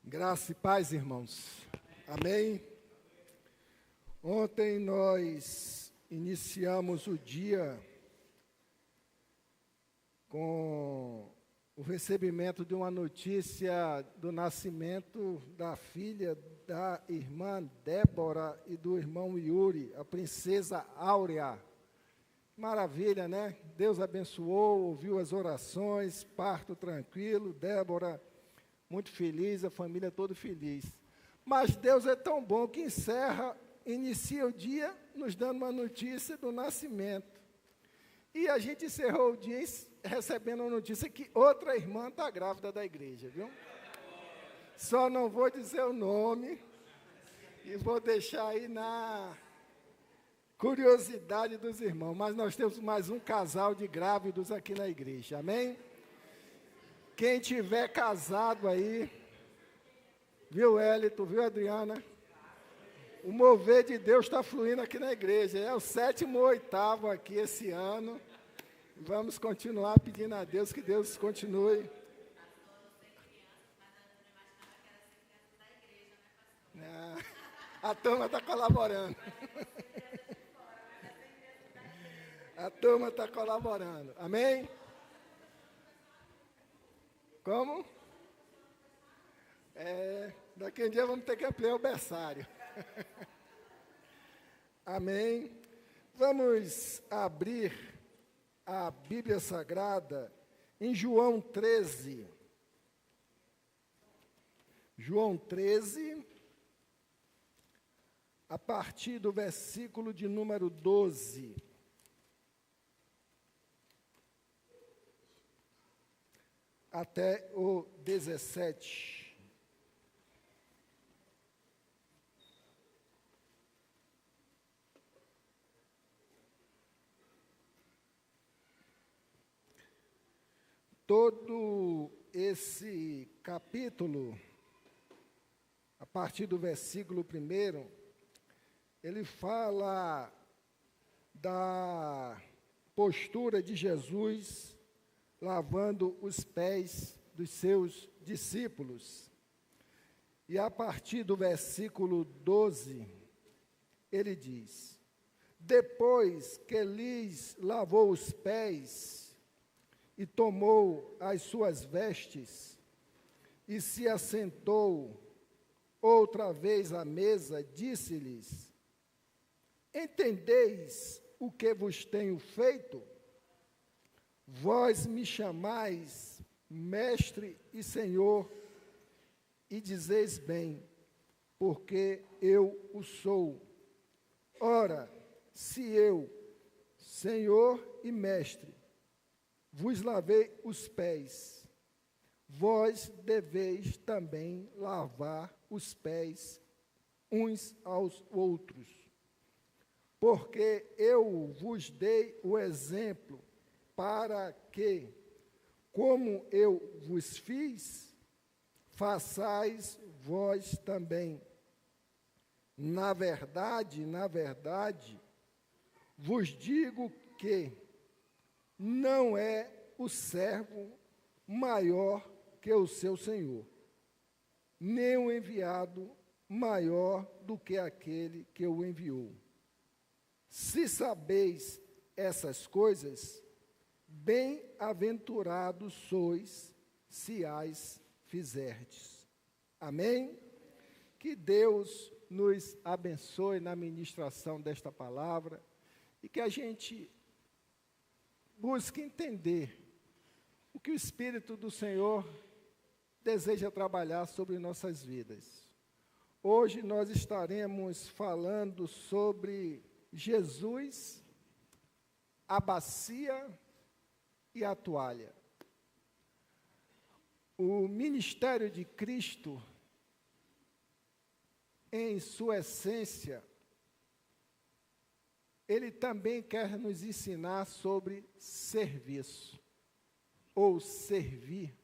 Graça e paz, irmãos. Amém? Ontem nós iniciamos o dia com o recebimento de uma notícia do nascimento da filha da irmã Débora e do irmão Yuri, a princesa Áurea. Maravilha, né? Deus abençoou, ouviu as orações, parto tranquilo, Débora muito feliz, a família toda feliz. Mas Deus é tão bom que inicia o dia nos dando uma notícia do nascimento. E a gente encerrou o dia recebendo a notícia que outra irmã está grávida da igreja, viu? Só não vou dizer o nome e vou deixar aí na curiosidade dos irmãos. Mas nós temos mais um casal de grávidos aqui na igreja, amém? Quem tiver casado aí, viu, Hélito, viu, Adriana? O mover de Deus está fluindo aqui na igreja. É o 7º ou 8º aqui esse ano. Vamos continuar pedindo a Deus que Deus continue. A turma está colaborando. A turma está colaborando. Amém? Como? Daqui a um dia vamos ter que ampliar o berçário. Amém? Vamos abrir a Bíblia Sagrada em João 13. João 13, a partir do versículo de número 12. Até o 17. Todo esse capítulo, a partir do versículo 1, ele fala da postura de Jesus lavando os pés dos seus discípulos. E a partir do versículo 12, ele diz: depois que lhes lavou os pés e tomou as suas vestes e se assentou outra vez à mesa, disse-lhes: entendeis o que vos tenho feito? Vós me chamais mestre e senhor, e dizeis bem, porque eu o sou. Ora, se eu, senhor e mestre, vos lavei os pés, vós deveis também lavar os pés uns aos outros. Porque eu vos dei o exemplo, para que, como eu vos fiz, façais vós também. Na verdade, vos digo que não é o servo maior que o seu senhor, nem o enviado maior do que aquele que o enviou. Se sabeis essas coisas, bem-aventurados sois, se as fizerdes. Amém? Que Deus nos abençoe na ministração desta palavra e que a gente busque entender o que o Espírito do Senhor deseja trabalhar sobre nossas vidas. Hoje nós estaremos falando sobre Jesus, a bacia e a toalha. O ministério de Cristo, em sua essência, ele também quer nos ensinar sobre serviço, ou servir.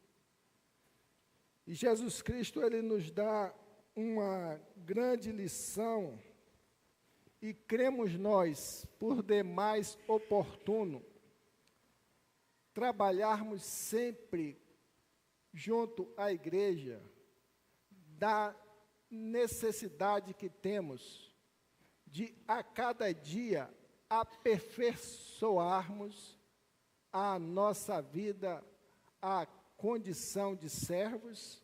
E Jesus Cristo, ele nos dá uma grande lição, e cremos nós, por demais oportuno, trabalharmos sempre junto à igreja, da necessidade que temos de, a cada dia, aperfeiçoarmos a nossa vida, a condição de servos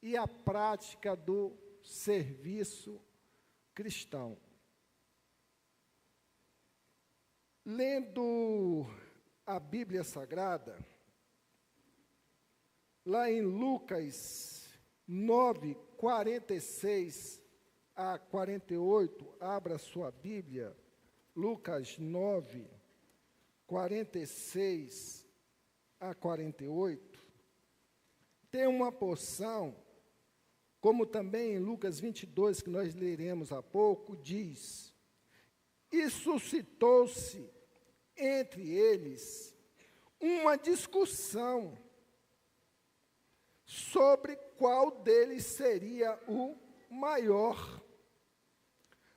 e a prática do serviço cristão. Lendo a Bíblia Sagrada, lá em Lucas 9, 46 a 48, abra sua Bíblia, Lucas 9, 46 a 48, tem uma porção, como também em Lucas 22, que nós leremos há pouco, diz: e suscitou-se entre eles uma discussão sobre qual deles seria o maior.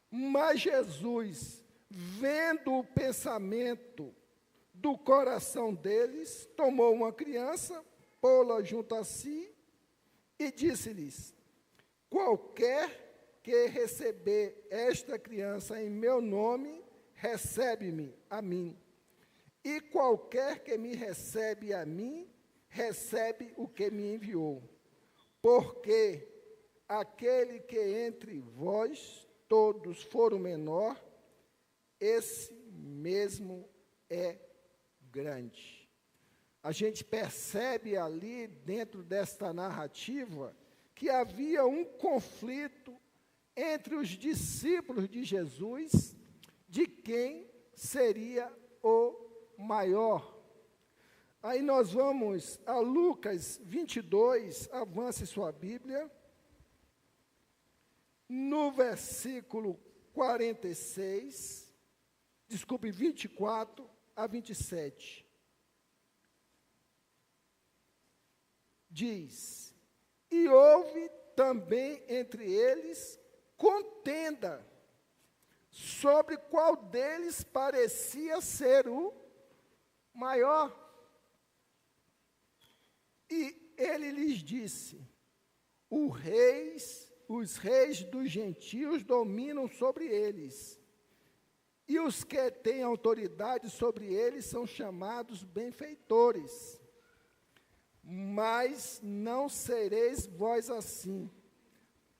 Mas Jesus, vendo o pensamento do coração deles, tomou uma criança, pô-la junto a si e disse-lhes: qualquer que receber esta criança em meu nome, recebe-me a mim. E qualquer que me recebe a mim, recebe o que me enviou. Porque aquele que entre vós todos for o menor, esse mesmo é grande. A gente percebe ali, dentro desta narrativa, que havia um conflito entre os discípulos de Jesus, de quem seria o maior. Aí nós vamos a Lucas 22, avance sua Bíblia, no versículo 24 a 27. Diz: e houve também entre eles contenda sobre qual deles parecia ser o maior. E ele lhes disse: os reis dos gentios dominam sobre eles, e os que têm autoridade sobre eles são chamados benfeitores. Mas não sereis vós assim.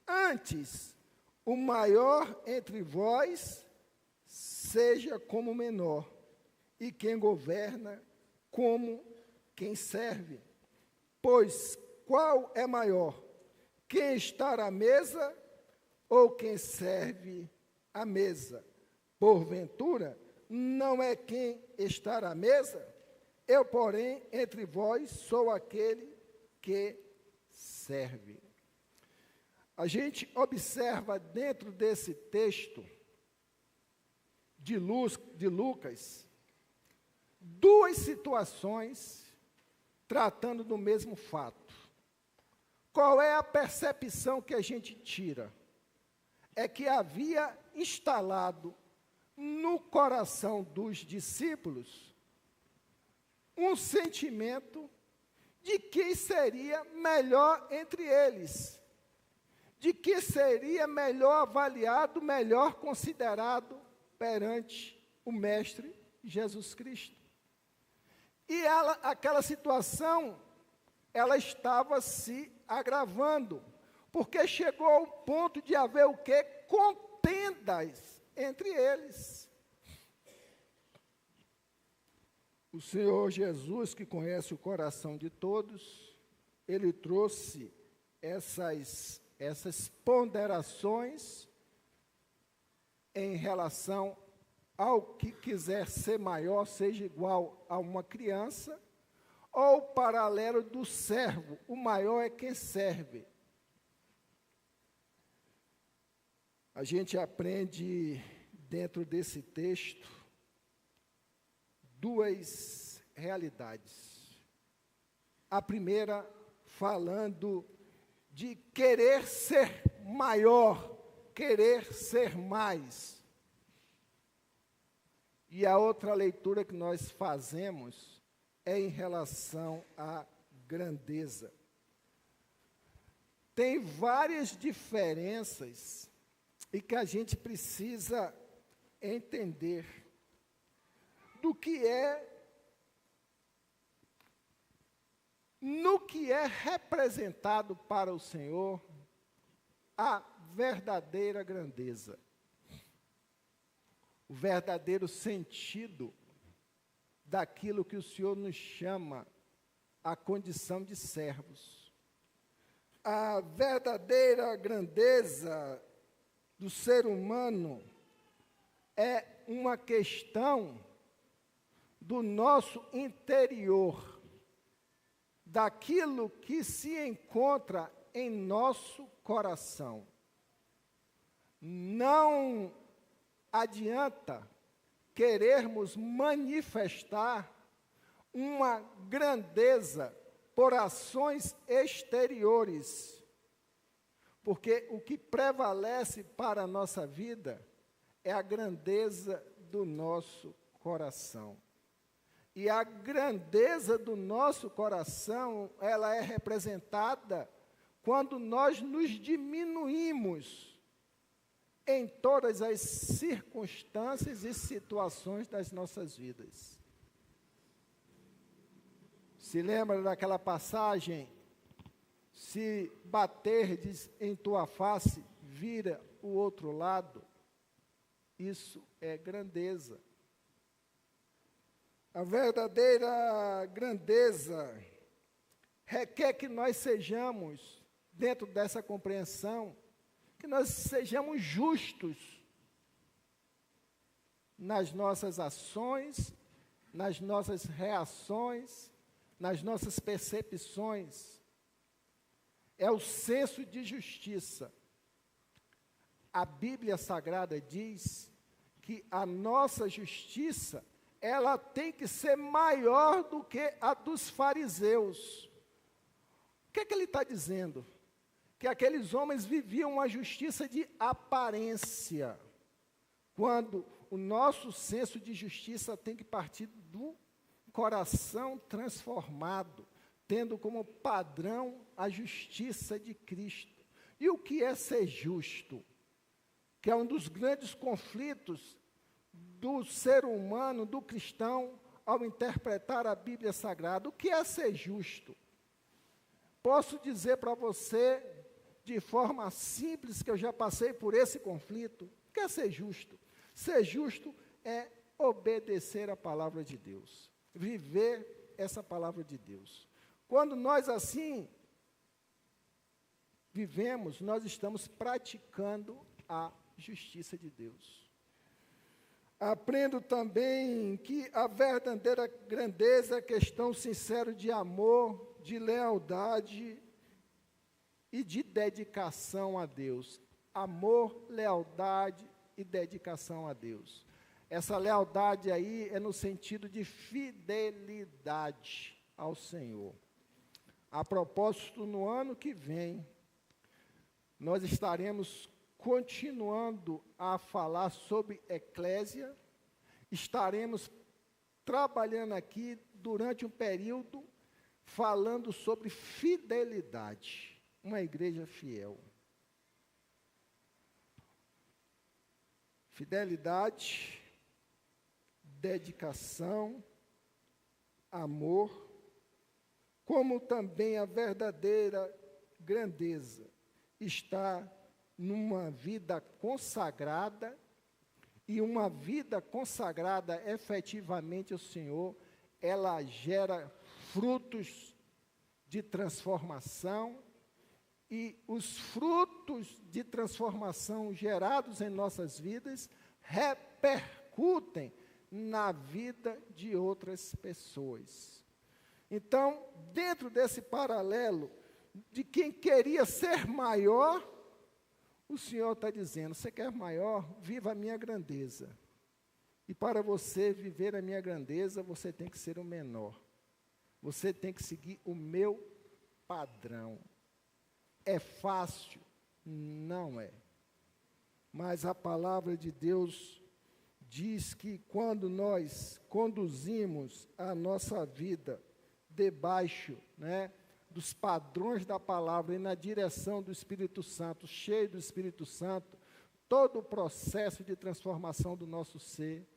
Antes, o maior entre vós seja como o menor, e quem governa como quem serve. Pois qual é maior, quem está à mesa ou quem serve à mesa? Porventura, não é quem está à mesa? Eu, porém, entre vós sou aquele que serve. A gente observa dentro desse texto de Lucas duas situações tratando do mesmo fato. Qual é a percepção que a gente tira? É que havia instalado no coração dos discípulos um sentimento de que seria melhor entre eles, de que seria melhor avaliado, melhor considerado perante o Mestre Jesus Cristo. E aquela situação, ela estava se agravando, porque chegou ao ponto de haver o quê? Contendas entre eles. O Senhor Jesus, que conhece o coração de todos, ele trouxe essas ponderações em relação ao que quiser ser maior, seja igual a uma criança, ou o paralelo do servo, o maior é quem serve. A gente aprende dentro desse texto duas realidades. A primeira, falando de querer ser maior, querer ser mais. E a outra leitura que nós fazemos é em relação à grandeza. tem várias diferenças e que a gente precisa entender do que é, no que é representado para o Senhor a verdadeira grandeza, o verdadeiro sentido daquilo que o Senhor nos chama a condição de servos. A verdadeira grandeza do ser humano é uma questão do nosso interior, daquilo que se encontra em nosso coração. Não adianta querermos manifestar uma grandeza por ações exteriores, porque o que prevalece para a nossa vida é a grandeza do nosso coração. E a grandeza do nosso coração, ela é representada quando nós nos diminuímos em todas as circunstâncias e situações das nossas vidas. Se lembra daquela passagem, se baterdes em tua face, vira o outro lado? Isso é grandeza. A verdadeira grandeza requer que nós sejamos, dentro dessa compreensão, que nós sejamos justos nas nossas ações, nas nossas reações, nas nossas percepções. É o senso de justiça. A Bíblia Sagrada diz que a nossa justiça, ela tem que ser maior do que a dos fariseus. O que é que ele está dizendo? Que aqueles homens viviam uma justiça de aparência, quando o nosso senso de justiça tem que partir do coração transformado, tendo como padrão a justiça de Cristo. E o que é ser justo? Que é um dos grandes conflitos do ser humano, do cristão, ao interpretar a Bíblia Sagrada. O que é ser justo? Posso dizer para você, de forma simples, que eu já passei por esse conflito. O que é ser justo? Ser justo é obedecer a palavra de Deus, viver essa palavra de Deus. Quando nós assim vivemos, nós estamos praticando a justiça de Deus. Aprendo também que a verdadeira grandeza é questão sincera de amor, de lealdade e de dedicação a Deus. Amor, lealdade e dedicação a Deus. Essa lealdade aí é no sentido de fidelidade ao Senhor. A propósito, no ano que vem, nós estaremos continuando a falar sobre eclésia, estaremos trabalhando aqui durante um período falando sobre fidelidade, uma igreja fiel. Fidelidade, dedicação, amor, como também a verdadeira grandeza está numa vida consagrada, e uma vida consagrada efetivamente ao Senhor, ela gera frutos de transformação, e os frutos de transformação gerados em nossas vidas repercutem na vida de outras pessoas. Então, dentro desse paralelo de quem queria ser maior, o Senhor está dizendo: você quer maior? Viva a minha grandeza. E para você viver a minha grandeza, você tem que ser o menor. Você tem que seguir o meu padrão. É fácil? Não é. Mas a palavra de Deus diz que quando nós conduzimos a nossa vida debaixo, dos padrões da palavra e na direção do Espírito Santo, cheio do Espírito Santo, todo o processo de transformação do nosso ser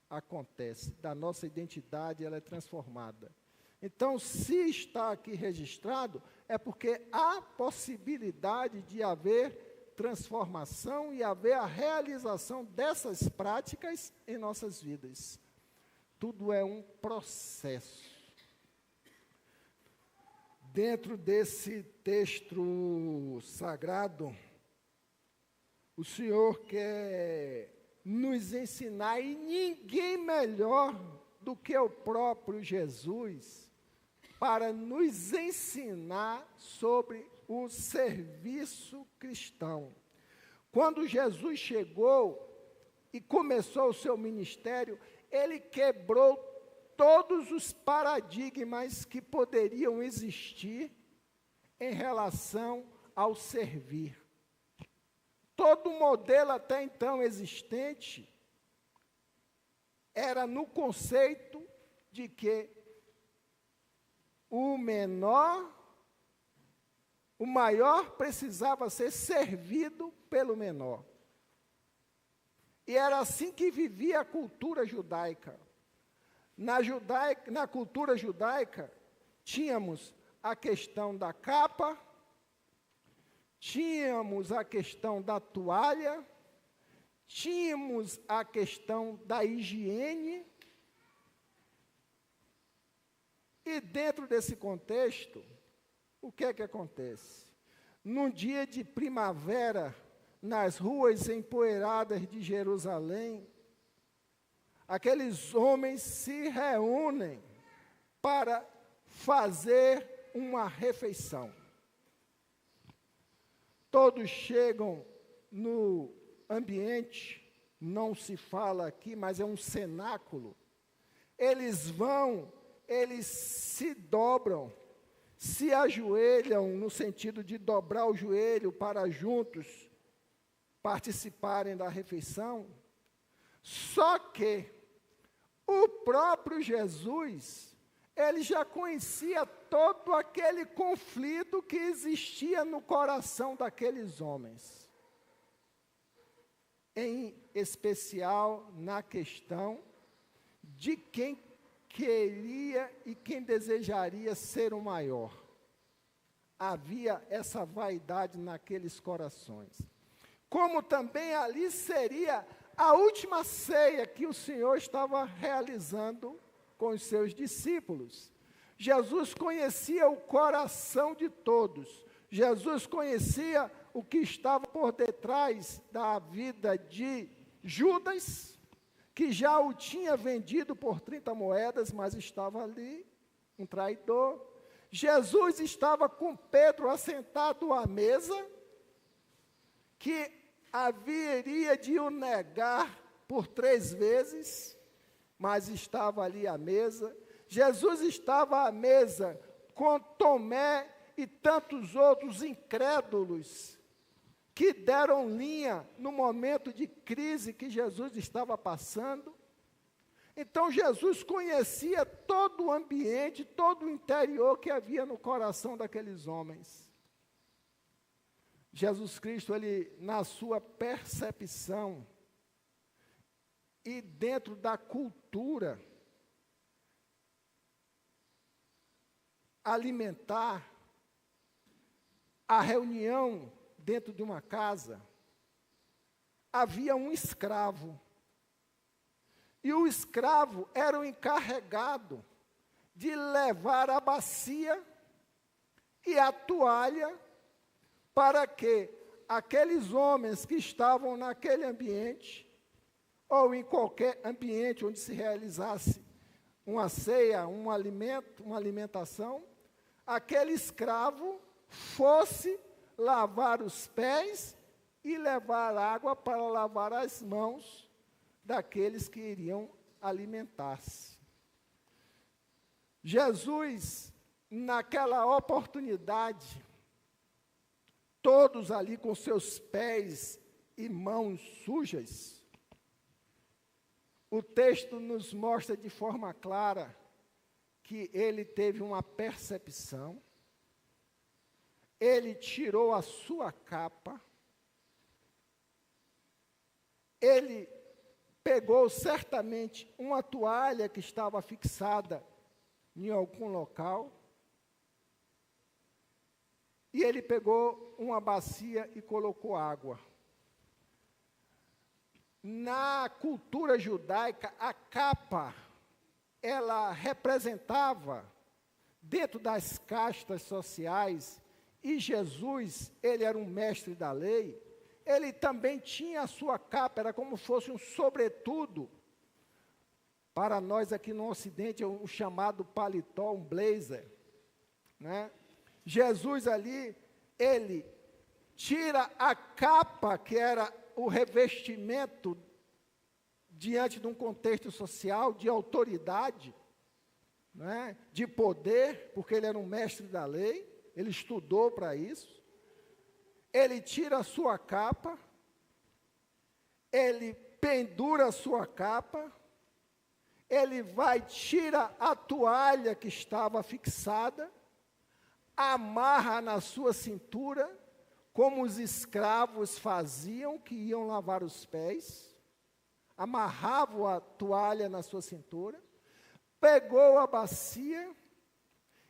acontece, da nossa identidade ela é transformada. Então, se está aqui registrado, é porque há possibilidade de haver transformação e haver a realização dessas práticas em nossas vidas. Tudo é um processo. Dentro desse texto sagrado, o Senhor quer nos ensinar, e ninguém melhor do que o próprio Jesus, para nos ensinar sobre o serviço cristão. Quando Jesus chegou e começou o seu ministério, ele quebrou todos os paradigmas que poderiam existir em relação ao servir. Todo modelo até então existente era no conceito de que o maior precisava ser servido pelo menor. E era assim que vivia a cultura judaica. Na cultura judaica, tínhamos a questão da capa, tínhamos a questão da toalha, tínhamos a questão da higiene. E dentro desse contexto, o que é que acontece? Num dia de primavera, nas ruas empoeiradas de Jerusalém, aqueles homens se reúnem para fazer uma refeição. Todos chegam no ambiente, não se fala aqui, mas é um cenáculo. Eles vão, eles se dobram, se ajoelham no sentido de dobrar o joelho para juntos participarem da refeição. Só que o próprio Jesus, ele já conhecia todo aquele conflito que existia no coração daqueles homens. Em especial na questão de quem queria e quem desejaria ser o maior. Havia essa vaidade naqueles corações. Como também ali seria a última ceia que o Senhor estava realizando com os seus discípulos. Jesus conhecia o coração de todos. Jesus conhecia o que estava por detrás da vida de Judas, que já o tinha vendido por 30 moedas, mas estava ali, um traidor. Jesus estava com Pedro assentado à mesa, que haveria de o negar por 3 vezes, mas estava ali à mesa. Jesus estava à mesa com Tomé e tantos outros incrédulos que deram linha no momento de crise que Jesus estava passando. Então, Jesus conhecia todo o ambiente, todo o interior que havia no coração daqueles homens. Jesus Cristo, ele, na sua percepção e dentro da cultura alimentar, a reunião dentro de uma casa, havia um escravo. E o escravo era o encarregado de levar a bacia e a toalha para que aqueles homens que estavam naquele ambiente, ou em qualquer ambiente onde se realizasse uma ceia, um alimento, uma alimentação, aquele escravo fosse lavar os pés e levar água para lavar as mãos daqueles que iriam alimentar-se. Jesus, naquela oportunidade, todos ali com seus pés e mãos sujas, o texto nos mostra de forma clara que ele teve uma percepção ele tirou a sua capa, ele pegou certamente uma toalha que estava fixada em algum local, e ele pegou uma bacia e colocou água. Na cultura judaica, a capa, ela representava, dentro das castas sociais, e Jesus, ele era um mestre da lei, ele também tinha a sua capa, era como se fosse um sobretudo. Para nós aqui no Ocidente, é o chamado paletó, um blazer, né? Jesus ali, ele tira a capa, que era o revestimento diante de um contexto social, de autoridade, né? De poder, porque ele era um mestre da lei, ele estudou para isso. Ele tira a sua capa, ele pendura a sua capa, ele vai, tira a toalha que estava fixada, amarra na sua cintura, como os escravos faziam, que iam lavar os pés, amarravam a toalha na sua cintura, pegou a bacia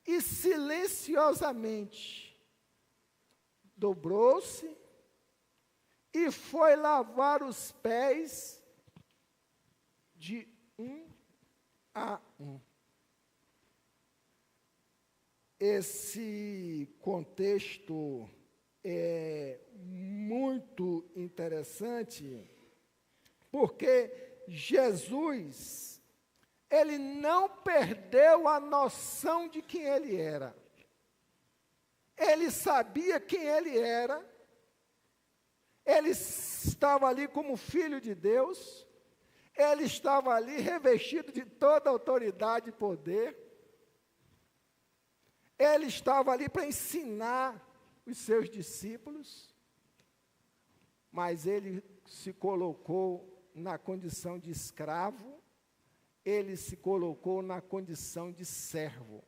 e silenciosamente dobrou-se e foi lavar os pés de um a um. Esse contexto é muito interessante, porque Jesus, ele não perdeu a noção de quem ele era. Ele sabia quem ele era, ele estava ali como filho de Deus, ele estava ali revestido de toda autoridade e poder, ele estava ali para ensinar os seus discípulos, mas ele se colocou na condição de escravo, ele se colocou na condição de servo,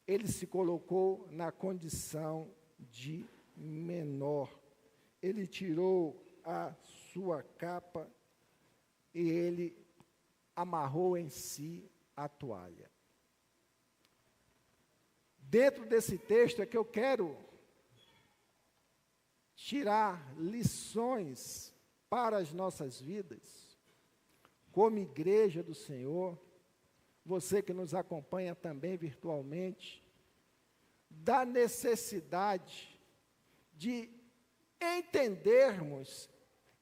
ele se colocou na condição de menor. Ele tirou a sua capa e ele amarrou em si a toalha. Dentro desse texto é que eu quero tirar lições para as nossas vidas, como igreja do Senhor, você que nos acompanha também virtualmente, da necessidade de entendermos,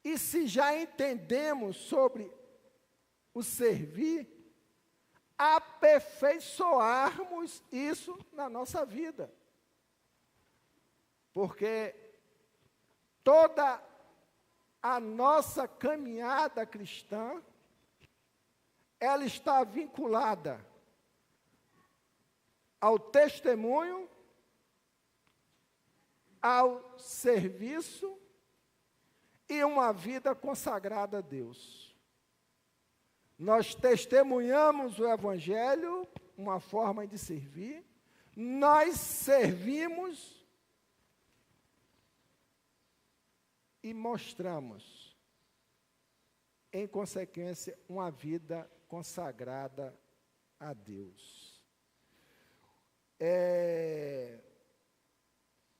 e se já entendemos sobre o servir, aperfeiçoarmos isso na nossa vida. Porque toda a nossa caminhada cristã, ela está vinculada ao testemunho, ao serviço e uma vida consagrada a Deus. Nós testemunhamos o Evangelho, uma forma de servir, nós servimos e mostramos, em consequência, uma vida consagrada a Deus. É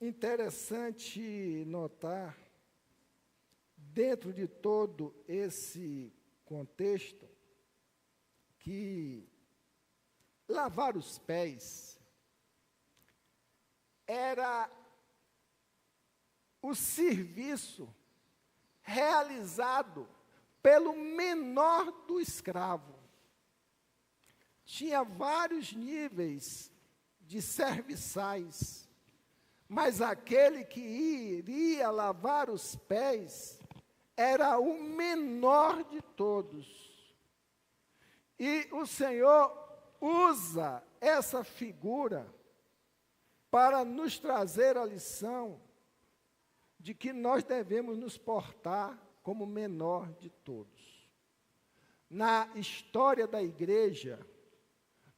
interessante notar, dentro de todo esse contexto, que lavar os pés era o serviço realizado pelo menor do escravo. Tinha vários níveis de serviçais, mas aquele que iria lavar os pés era o menor de todos. E o Senhor usa essa figura para nos trazer a lição de que nós devemos nos portar como o menor de todos. Na história da igreja,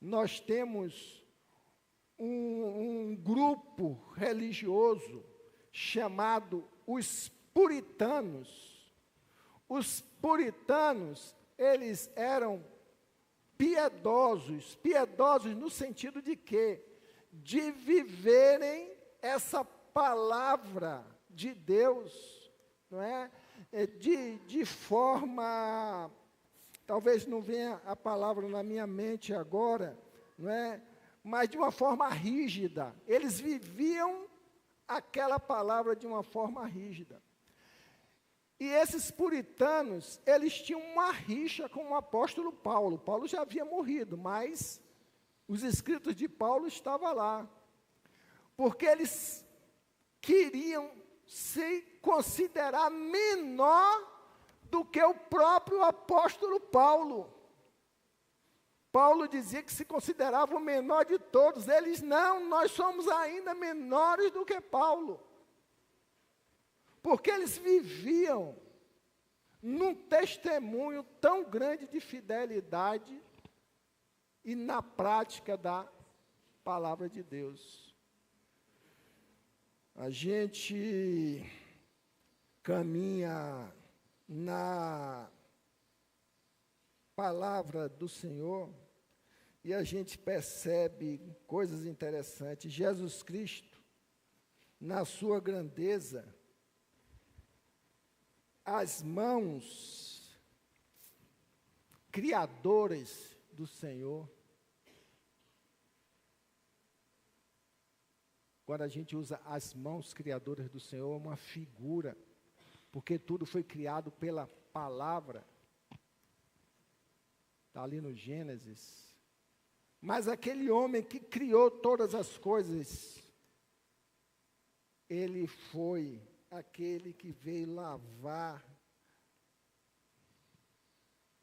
nós temos um grupo religioso chamado os puritanos. Os puritanos, eles eram piedosos no sentido de quê? De viverem essa palavra de Deus, não é? De forma, talvez não venha a palavra na minha mente agora, não é? Mas de uma forma rígida. Eles viviam aquela palavra de uma forma rígida. E esses puritanos, eles tinham uma rixa com o apóstolo Paulo. Paulo já havia morrido, mas os escritos de Paulo estavam lá. Porque eles queriam se considerar menor do que o próprio apóstolo Paulo. Paulo dizia que se considerava o menor de todos. Eles não, nós somos ainda menores do que Paulo. Porque eles viviam num testemunho tão grande de fidelidade e na prática da palavra de Deus. A gente caminha na palavra do Senhor e a gente percebe coisas interessantes. Jesus Cristo, na sua grandeza, as mãos criadoras do Senhor. Quando a gente usa as mãos criadoras do Senhor, é uma figura, porque tudo foi criado pela palavra. Está ali no Gênesis. Mas aquele homem que criou todas as coisas, ele foi aquele que veio lavar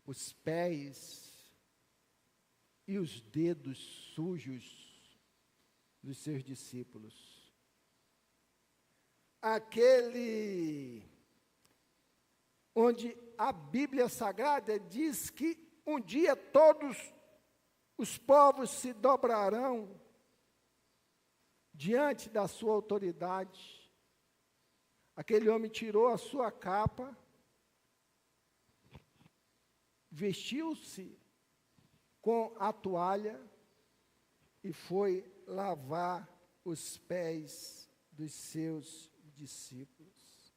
os pés e os dedos sujos dos seus discípulos. Aquele onde a Bíblia Sagrada diz que um dia todos os povos se dobrarão diante da sua autoridade. Aquele homem tirou a sua capa, vestiu-se com a toalha e foi lavar os pés dos seus discípulos.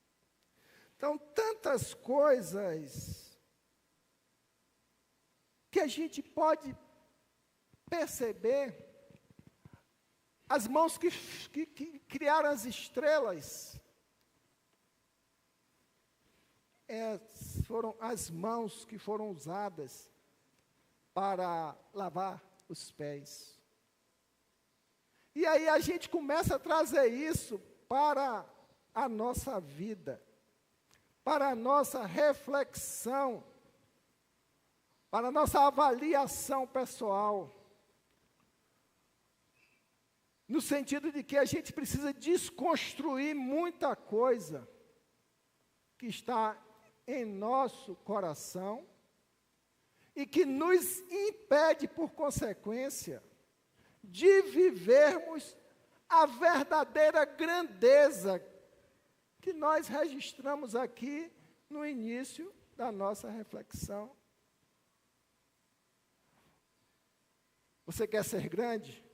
Então, tantas coisas que a gente pode perceber. As mãos que criaram as estrelas, foram as mãos que foram usadas para lavar os pés. E aí a gente começa a trazer isso para a nossa vida, para a nossa reflexão, para a nossa avaliação pessoal. No sentido de que a gente precisa desconstruir muita coisa que está em nosso coração e que nos impede, por consequência, de vivermos a verdadeira grandeza que nós registramos aqui no início da nossa reflexão. Você quer ser grande?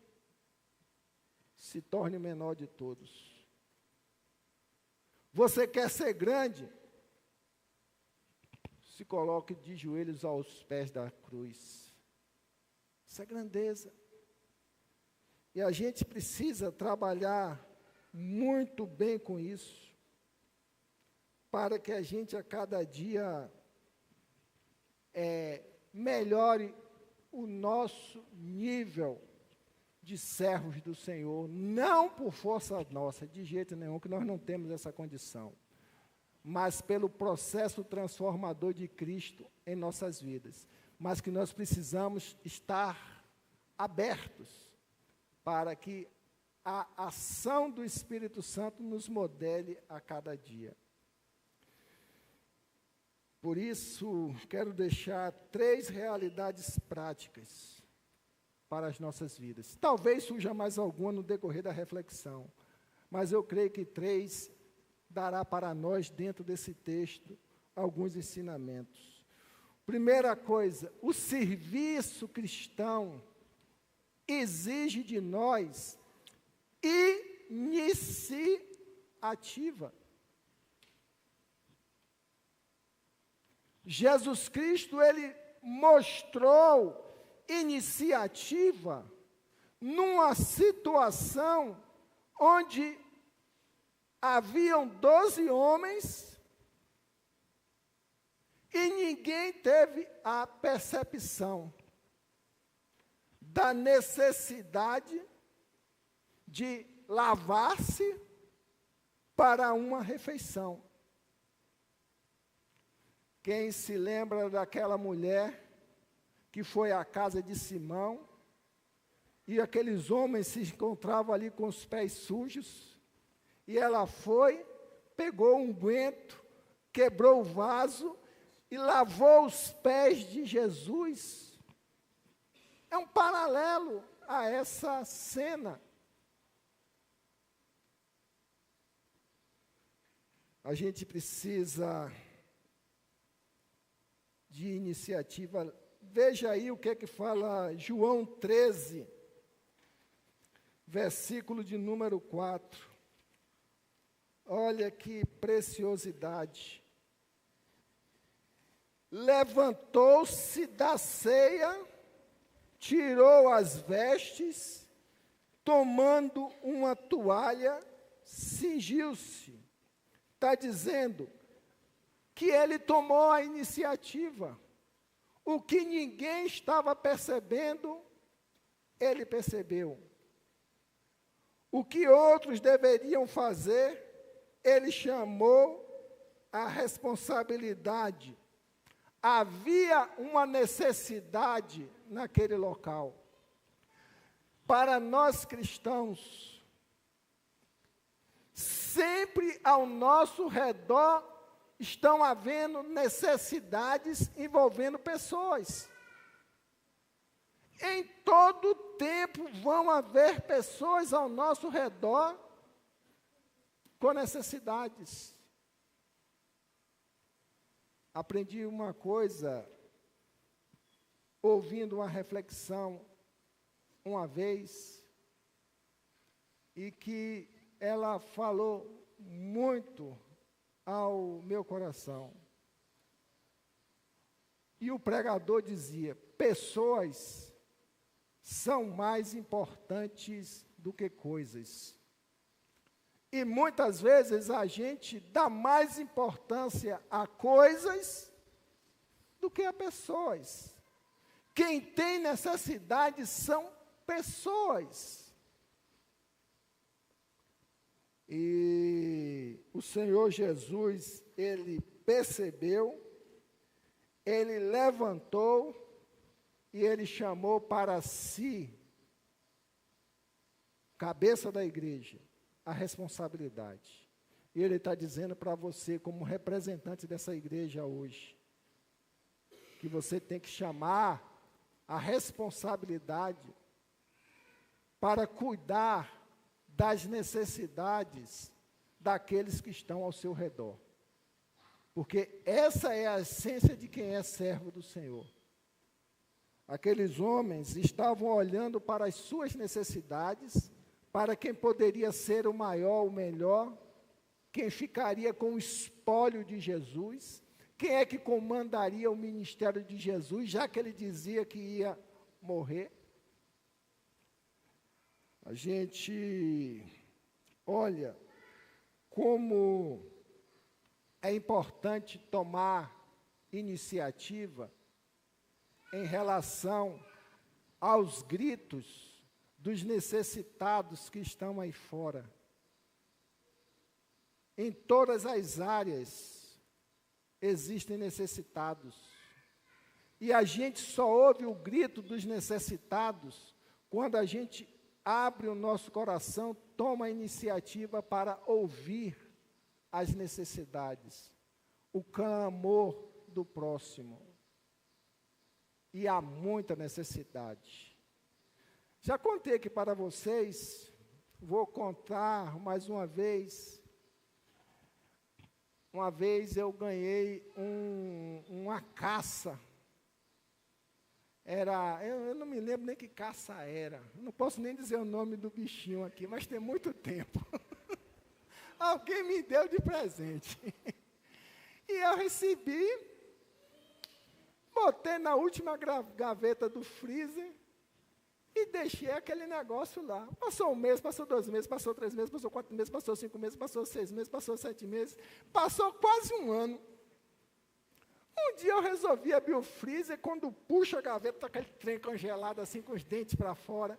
Se torne o menor de todos. Você quer ser grande? Se coloque de joelhos aos pés da cruz. Isso é grandeza. E a gente precisa trabalhar muito bem com isso, para que a gente a cada dia melhore o nosso nível de servos do Senhor, não por força nossa, de jeito nenhum, que nós não temos essa condição, mas pelo processo transformador de Cristo em nossas vidas, mas que nós precisamos estar abertos para que a ação do Espírito Santo nos modele a cada dia. Por isso, quero deixar 3 realidades práticas para as nossas vidas. Talvez surja mais alguma no decorrer da reflexão, mas eu creio que 3 dará para nós, dentro desse texto, alguns ensinamentos. Primeira coisa, o serviço cristão exige de nós iniciativa. Jesus Cristo, ele mostrou iniciativa numa situação onde haviam 12 homens e ninguém teve a percepção da necessidade de lavar-se para uma refeição. Quem se lembra daquela mulher que foi à casa de Simão, e aqueles homens se encontravam ali com os pés sujos, e ela foi, pegou um unguento, quebrou o vaso e lavou os pés de Jesus. É um paralelo a essa cena. A gente precisa de iniciativa. Veja aí o que é que fala João 13, versículo de número 4. Olha que preciosidade. Levantou-se da ceia, tirou as vestes, tomando uma toalha, cingiu-se. Está dizendo que ele tomou a iniciativa. O que ninguém estava percebendo, ele percebeu. O que outros deveriam fazer, ele chamou a responsabilidade. Havia uma necessidade naquele local. Para nós cristãos, sempre ao nosso redor estão havendo necessidades envolvendo pessoas. Em todo tempo vão haver pessoas ao nosso redor com necessidades. Aprendi uma coisa, ouvindo uma reflexão uma vez, e que ela falou muito ao meu coração. E o pregador dizia: pessoas são mais importantes do que coisas. E muitas vezes a gente dá mais importância a coisas do que a pessoas. Quem tem necessidade são pessoas. E o Senhor Jesus, ele percebeu, ele levantou e ele chamou para si, cabeça da igreja, a responsabilidade. E ele está dizendo para você, como representante dessa igreja hoje, que você tem que chamar a responsabilidade para cuidar das necessidades daqueles que estão ao seu redor. Porque essa é a essência de quem é servo do Senhor. Aqueles homens estavam olhando para as suas necessidades, para quem poderia ser o maior, o melhor, quem ficaria com o espólio de Jesus, quem é que comandaria o ministério de Jesus, já que ele dizia que ia morrer. A gente olha como é importante tomar iniciativa em relação aos gritos dos necessitados que estão aí fora. Em todas as áreas existem necessitados. E a gente só ouve o grito dos necessitados quando a gente abre o nosso coração, toma a iniciativa para ouvir as necessidades, o clamor do próximo. E há muita necessidade. Já contei aqui para vocês, vou contar mais uma vez. Uma vez eu ganhei uma caça. Eu não me lembro nem que caça era. Não posso nem dizer o nome do bichinho aqui, mas tem muito tempo. Alguém me deu de presente. E eu recebi, botei na última gaveta do freezer e deixei aquele negócio lá. Passou um mês, passou 2 meses, passou 3 meses, passou 4 meses, passou 5 meses, passou 6 meses, passou 7 meses, passou quase um ano. Um dia eu resolvi abrir o freezer, quando puxo a gaveta, está aquele trem congelado assim, com os dentes para fora.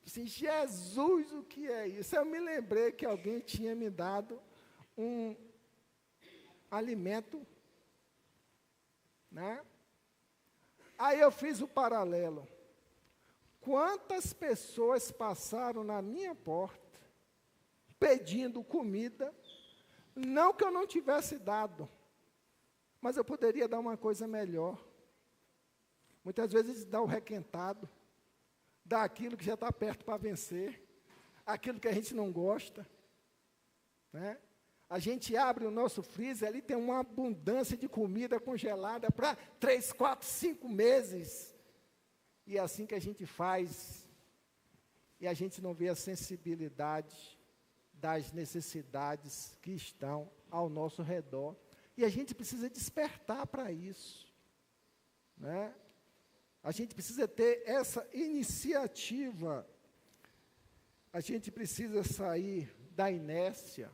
Assim, Jesus, o que é isso? Eu me lembrei que alguém tinha me dado um alimento, né? Aí eu fiz o paralelo. Quantas pessoas passaram na minha porta, pedindo comida, não que eu não tivesse dado, mas eu poderia dar uma coisa melhor. Muitas vezes dá o requentado, dá aquilo que já está perto para vencer, aquilo que a gente não gosta, né? A gente abre o nosso freezer, ali tem uma abundância de comida congelada para 3, 4, 5 meses. E é assim que a gente faz, e a gente não vê a sensibilidade das necessidades que estão ao nosso redor. E a gente precisa despertar para isso, né? A gente precisa ter essa iniciativa. A gente precisa sair da inércia,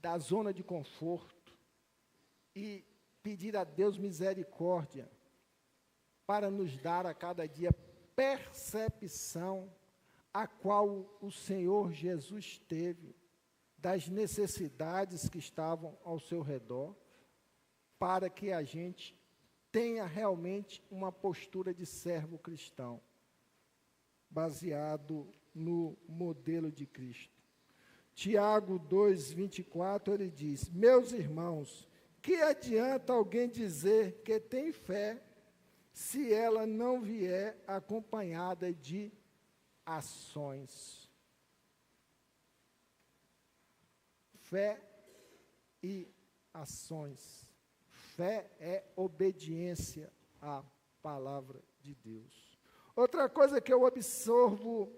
da zona de conforto e pedir a Deus misericórdia para nos dar a cada dia percepção a qual o Senhor Jesus teve das necessidades que estavam ao seu redor, para que a gente tenha realmente uma postura de servo cristão, baseado no modelo de Cristo. Tiago 2:24, ele diz: meus irmãos, que adianta alguém dizer que tem fé, se ela não vier acompanhada de ações? Fé e ações. Fé é obediência à palavra de Deus. Outra coisa que eu absorvo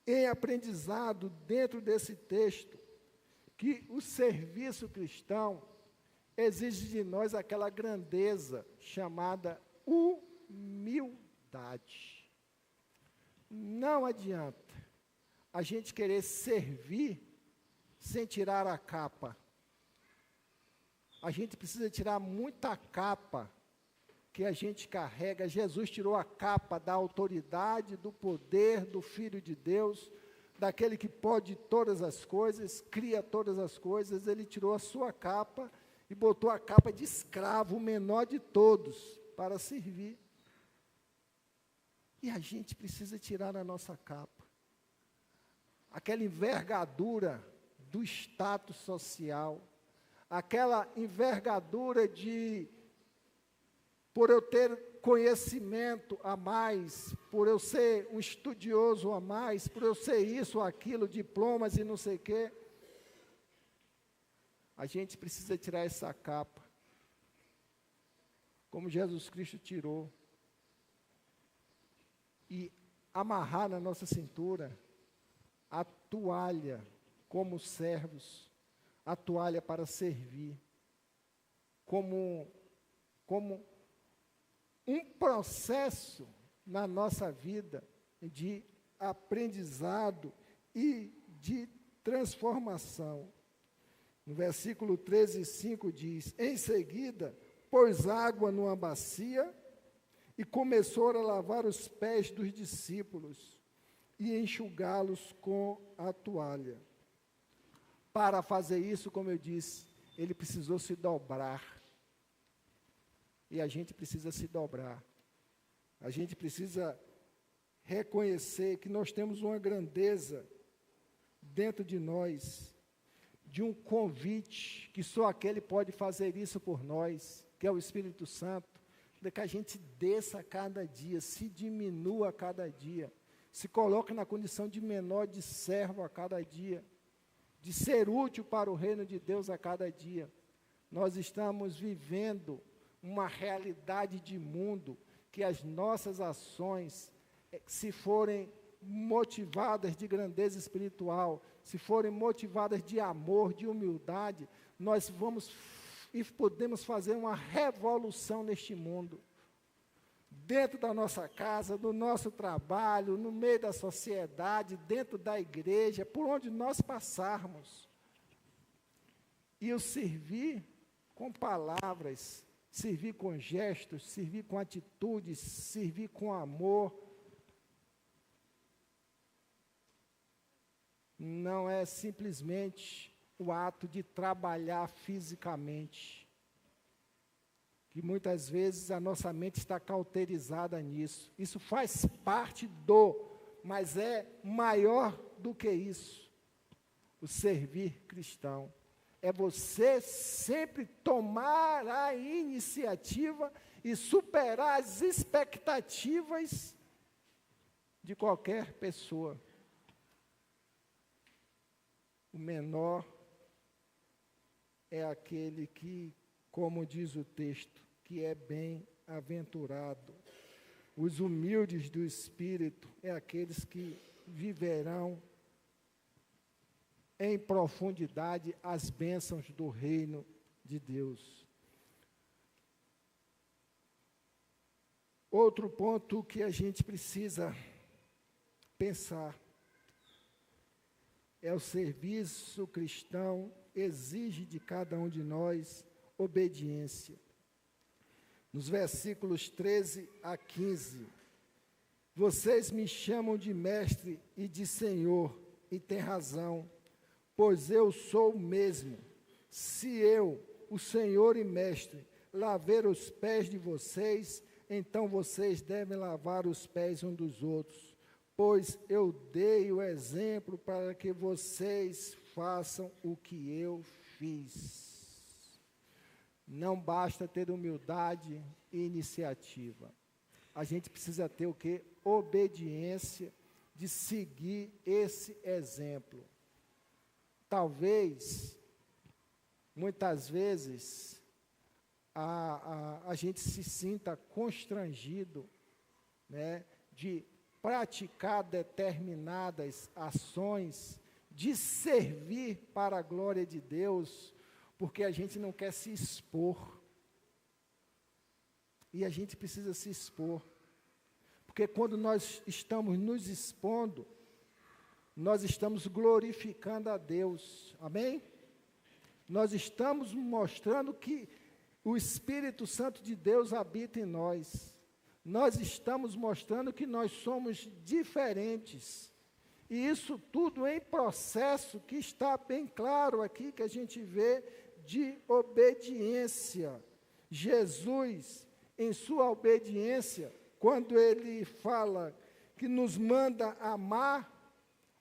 em aprendizado dentro desse texto, que o serviço cristão exige de nós aquela grandeza chamada humildade. Não adianta a gente querer servir sem tirar a capa. A gente precisa tirar muita capa que a gente carrega. Jesus tirou a capa da autoridade, do poder, do Filho de Deus, daquele que pode todas as coisas, cria todas as coisas. Ele tirou a sua capa e botou a capa de escravo, o menor de todos, para servir. E a gente precisa tirar a nossa capa. Aquela envergadura do status social, aquela envergadura de, por eu ter conhecimento a mais, por eu ser um estudioso a mais, por eu ser isso ou aquilo, diplomas e não sei o quê. A gente precisa tirar essa capa, como Jesus Cristo tirou, e amarrar na nossa cintura a toalha, como servos, a toalha para servir, como um processo na nossa vida de aprendizado e de transformação. No versículo 13:5 diz: em seguida, pôs água numa bacia e começou a lavar os pés dos discípulos e enxugá-los com a toalha. Para fazer isso, como eu disse, ele precisou se dobrar. E a gente precisa se dobrar. A gente precisa reconhecer que nós temos uma grandeza dentro de nós, de um convite, que só aquele pode fazer isso por nós, que é o Espírito Santo, para que a gente desça a cada dia, se diminua a cada dia, se coloque na condição de menor, de servo a cada dia, de ser útil para o reino de Deus a cada dia. Nós estamos vivendo uma realidade de mundo que as nossas ações, se forem motivadas de grandeza espiritual, se forem motivadas de amor, de humildade, nós vamos e podemos fazer uma revolução neste mundo. Dentro da nossa casa, no nosso trabalho, no meio da sociedade, dentro da igreja, por onde nós passarmos. E o servir com palavras, servir com gestos, servir com atitudes, servir com amor, não é simplesmente o ato de trabalhar fisicamente, que muitas vezes a nossa mente está cauterizada nisso. Isso faz parte mas é maior do que isso. O servir cristão é você sempre tomar a iniciativa e superar as expectativas de qualquer pessoa. O menor é aquele que, como diz o texto, que é bem-aventurado. Os humildes do espírito é aqueles que viverão em profundidade as bênçãos do reino de Deus. Outro ponto que a gente precisa pensar é o serviço cristão exige de cada um de nós obediência. Nos versículos 13 a 15, vocês me chamam de mestre e de senhor, e têm razão, pois eu sou o mesmo. Se eu, o senhor e mestre, laver os pés de vocês, então vocês devem lavar os pés uns dos outros, pois eu dei o exemplo para que vocês façam o que eu fiz. Não basta ter humildade e iniciativa. A gente precisa ter o quê? Obediência de seguir esse exemplo. Talvez, muitas vezes, a gente se sinta constrangido, né, de praticar determinadas ações, de servir para a glória de Deus, porque a gente não quer se expor. E a gente precisa se expor. Porque quando nós estamos nos expondo, nós estamos glorificando a Deus. Amém? Nós estamos mostrando que o Espírito Santo de Deus habita em nós. Nós estamos mostrando que nós somos diferentes. E isso tudo em processo que está bem claro aqui, que a gente vê de obediência. Jesus, em sua obediência, quando ele fala que nos manda amar,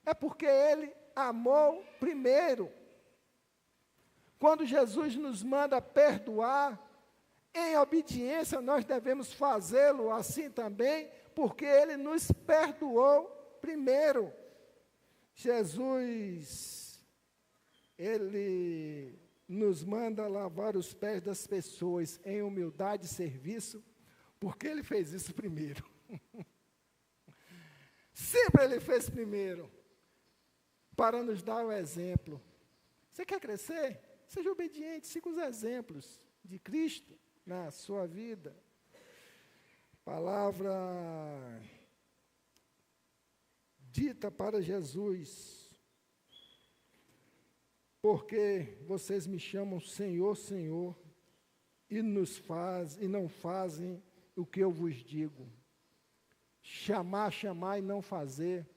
é porque ele amou primeiro. Quando Jesus nos manda perdoar, em obediência nós devemos fazê-lo assim também, porque ele nos perdoou primeiro. Jesus, ele nos manda lavar os pés das pessoas em humildade e serviço, porque ele fez isso primeiro. Sempre ele fez primeiro, para nos dar o exemplo. Você quer crescer? Seja obediente, siga os exemplos de Cristo na sua vida. Palavra dita para Jesus: porque vocês me chamam Senhor, Senhor, e não fazem o que eu vos digo. Chamar e não fazer,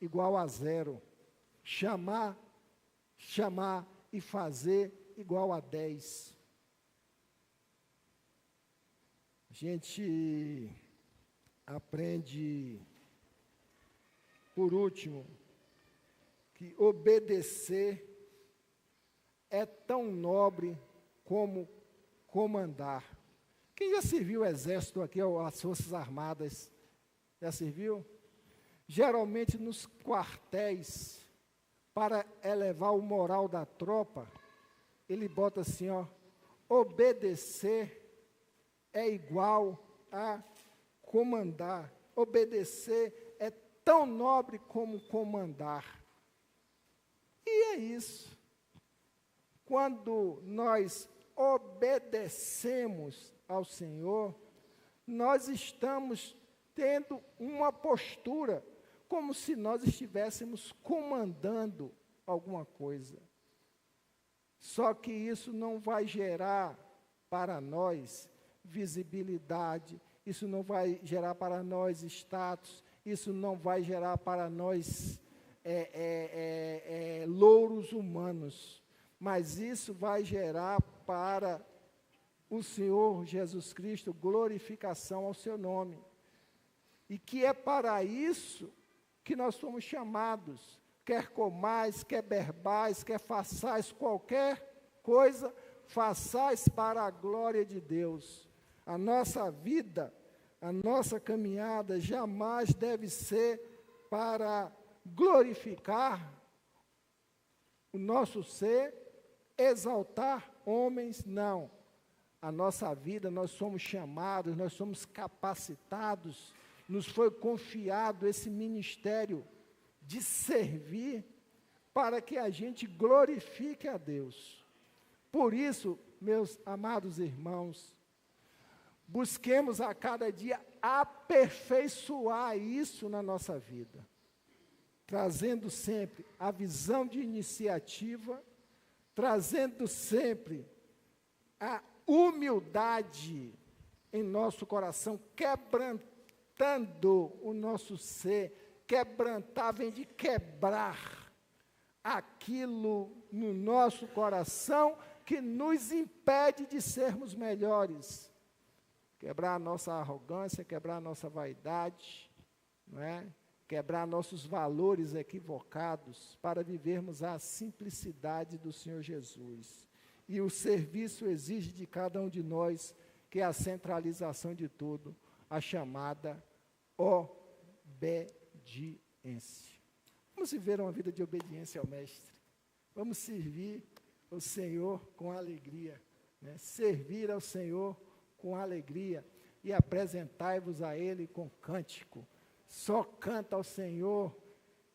igual a zero. Chamar e fazer, igual a 10. A gente aprende, por último, que obedecer é tão nobre como comandar. Quem já serviu o exército aqui, ou as Forças Armadas? Já serviu? Geralmente nos quartéis, para elevar o moral da tropa, ele bota assim, ó, obedecer é igual a comandar. Obedecer é tão nobre como comandar. E é isso. Quando nós obedecemos ao Senhor, nós estamos tendo uma postura como se nós estivéssemos comandando alguma coisa. Só que isso não vai gerar para nós visibilidade, isso não vai gerar para nós status, isso não vai gerar para nós louros humanos, mas isso vai gerar para o Senhor Jesus Cristo glorificação ao seu nome. E que é para isso que nós somos chamados, quer comais, quer bebais, quer façais qualquer coisa, façais para a glória de Deus. A nossa vida, a nossa caminhada jamais deve ser para glorificar o nosso ser, exaltar homens, não. A nossa vida, nós somos chamados, nós somos capacitados, nos foi confiado esse ministério de servir para que a gente glorifique a Deus. Por isso, meus amados irmãos, busquemos a cada dia aperfeiçoar isso na nossa vida, trazendo sempre a visão de iniciativa, trazendo sempre a humildade em nosso coração, quebrantando o nosso ser. Quebrantar vem de quebrar aquilo no nosso coração que nos impede de sermos melhores. Quebrar a nossa arrogância, quebrar a nossa vaidade, não é? Quebrar nossos valores equivocados para vivermos a simplicidade do Senhor Jesus. E o serviço exige de cada um de nós, que é a centralização de tudo, a chamada obediência. Vamos viver uma vida de obediência ao Mestre. Vamos servir o Senhor com alegria, né? Servir ao Senhor com alegria e apresentai-vos a Ele com cântico. Só canta ao Senhor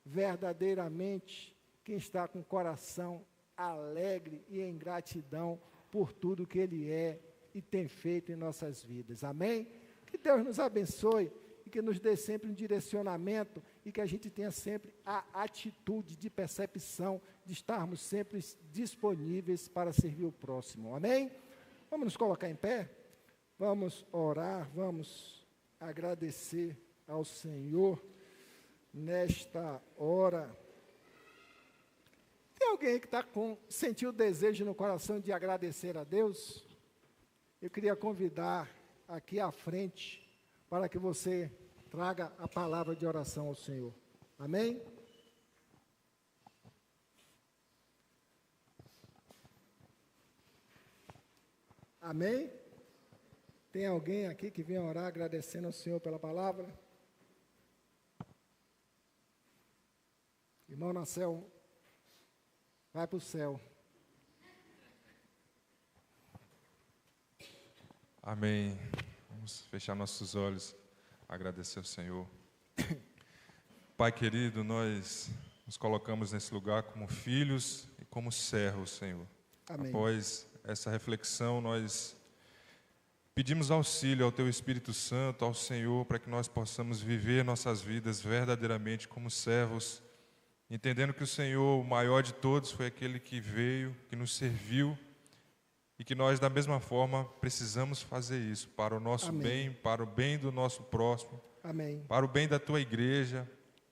verdadeiramente quem está com o coração alegre e em gratidão por tudo que Ele é e tem feito em nossas vidas. Amém? Que Deus nos abençoe e que nos dê sempre um direcionamento e que a gente tenha sempre a atitude de percepção de estarmos sempre disponíveis para servir o próximo. Amém? Vamos nos colocar em pé? Vamos orar, vamos agradecer ao Senhor nesta hora. Tem alguém que sentiu o desejo no coração de agradecer a Deus? Eu queria convidar aqui à frente para que você traga a palavra de oração ao Senhor. Amém? Amém? Tem alguém aqui que vem orar agradecendo ao Senhor pela palavra? Irmão Nacel, vai para o céu. Amém. Vamos fechar nossos olhos, agradecer ao Senhor. Pai querido, nós nos colocamos nesse lugar como filhos e como servos, Senhor. Amém. Após essa reflexão, nós pedimos auxílio ao Teu Espírito Santo, ao Senhor, para que nós possamos viver nossas vidas verdadeiramente como servos, entendendo que o Senhor, o maior de todos, foi aquele que veio, que nos serviu, e que nós, da mesma forma, precisamos fazer isso para o nosso Amém. bem, para o bem do nosso próximo, Amém. para o bem da Tua igreja,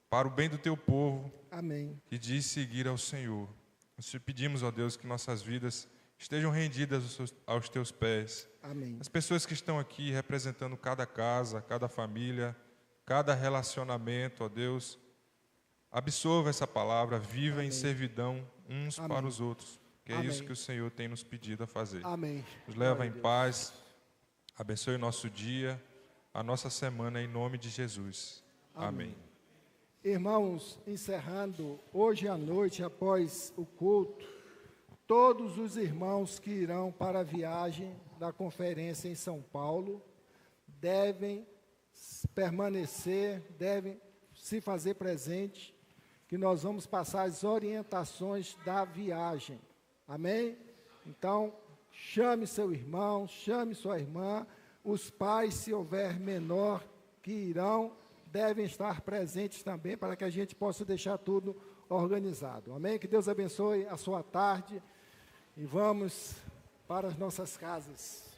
para o bem do Teu povo, Amém. que diz seguir ao Senhor. Nós te pedimos, ó Deus, que nossas vidas estejam rendidas aos Teus pés. Amém. As pessoas que estão aqui representando cada casa, cada família, cada relacionamento, ó Deus, absorva essa palavra, viva Amém. em servidão uns Amém. para os outros, que é Amém. isso que o Senhor tem nos pedido a fazer. Amém. Nos leva Glória em a Deus. paz, Abençoe o nosso dia, a nossa semana, em nome de Jesus. Amém. Irmãos, encerrando, hoje à noite, após o culto, todos os irmãos que irão para a viagem da conferência em São Paulo devem permanecer, devem se fazer presente, que nós vamos passar as orientações da viagem. Amém? Então, chame seu irmão, chame sua irmã, os pais, se houver menor que irão, devem estar presentes também, para que a gente possa deixar tudo organizado. Amém? Que Deus abençoe a sua tarde e vamos para as nossas casas.